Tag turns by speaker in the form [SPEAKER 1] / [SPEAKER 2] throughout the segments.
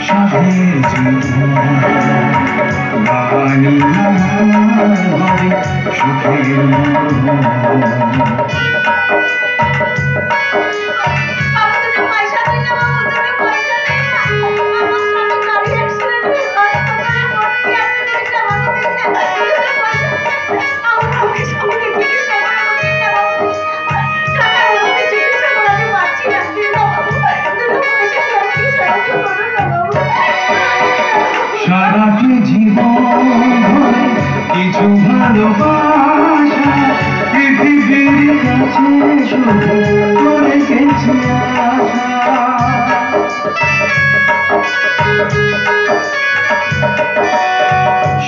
[SPEAKER 1] সাধের জীবন বাণী আমার হবে সুখের মন। সারাটি জীবন ধরে কিছু ভালোবাসা পৃথিবীর কাছে শুধু করে গেছি আশা।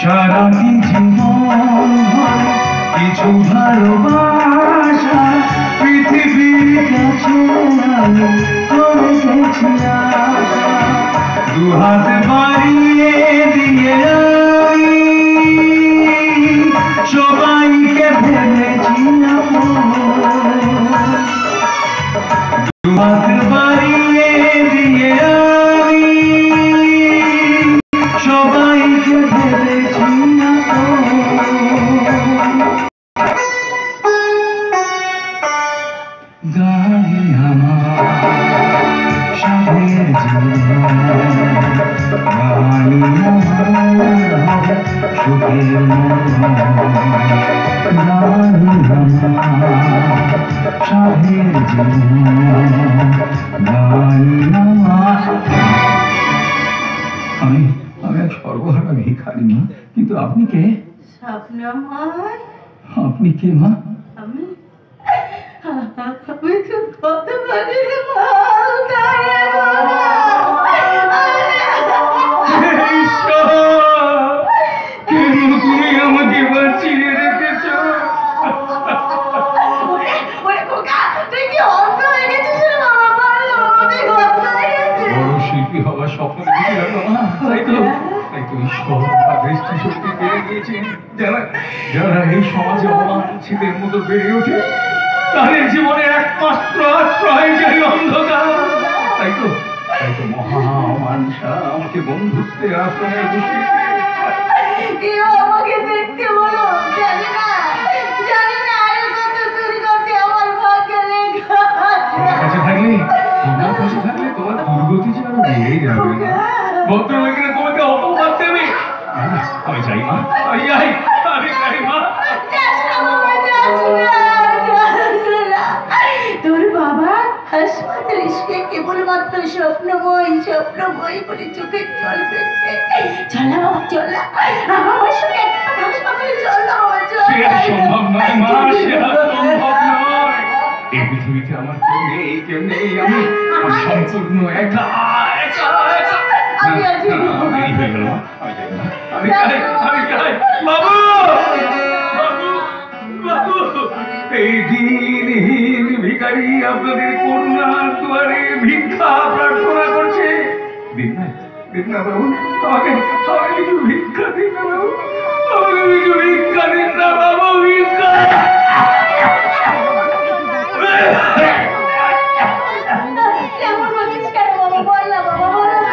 [SPEAKER 1] সারাটি জীবন ধরে কিছু ভালোবাসা পৃথিবীর কাছে আমি করে গেছি আশা। দুহাত বাড়িয়ে দিয়ে সবাইকে ভেবেছিলাম, দুহাত বাড়িয়ে দিয়ে সবাইকে ভেবেছিলাম। গানি আমার সাধের জীবন বাণী আমার হবে সুখের মন। গানি আমার সাধের জীবন বাণী আমার। আমি এক সর্বহারা ভিখারি মা, কিন্তু আপনি কে? আপনি কে মা?
[SPEAKER 2] আমি তো কত পারি
[SPEAKER 1] তুমি আমাকে বাঁচিয়ে রেখেছ। বড় শিল্পী হওয়ার স্বপ্ন দেখেছিলাম না, তাই তো ঈশ্বর দৃষ্টিশক্তি পেয়ে গিয়েছেন। যারা এই সমাজে অবাঞ্ছিতের মতো বেড়ে ওঠে তাদের জীবনে একমাত্র আশ্রয় যায় অন্ধকার। তাই তো মহামানসা আমাকে বন্ধুত্বের আশ্রমে বসিয়ে
[SPEAKER 2] আমাকে দেখতে বলো। জানি না আর কত দূর করতে আমার ভাগ্যে লেখা।
[SPEAKER 1] আমার কাছে থাকলে তোমার দুর্গতি যে আরো বেড়ে যাবে না। ভদ্রলোকেরা তোমাকে অপবাদ দেবে। আমি চাই মা, আমি চাই মা।
[SPEAKER 2] তোর বাবা হাসপাতাল এসে কেবলমাত্র স্বপ্নময় বলে চোখের জল পেয়েছে। চল না বাবা, চল না আমার সঙ্গে হাসপাতালে, চল না বাবা, চল।
[SPEAKER 1] সম্ভব নয় মা, সম্ভব নয়। এই পৃথিবীতে আমার কেউ নেই। আমি সম্পূর্ণ একা।
[SPEAKER 2] আমি
[SPEAKER 1] চাই বাবু। এই দিনহীন ভিখারি আপনাদের করুণার দুয়ারে ভিক্ষা প্রার্থনা করছে। দিন না বাবু, আমাকে কিছু ভিক্ষা দিন না বাবু, আমাকে কিছু ভিক্ষা দিন না বাবু, ভিক্ষা।
[SPEAKER 2] কেমন বলছিস কেন বাবা? বল না বাবা, বল না।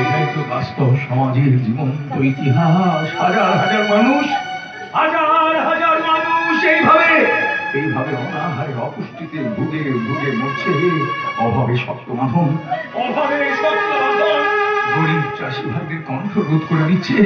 [SPEAKER 1] এটাই তো বাস্তব সমাজের জীবন্ত ইতিহাস। হাজার মানুষ এইভাবে অনাহারে অপুষ্টিতে ভুগে মরছে। অভাবে সত্যমাধন গরিব চাষি ভাইদের কণ্ঠ রোধ করে দিচ্ছে।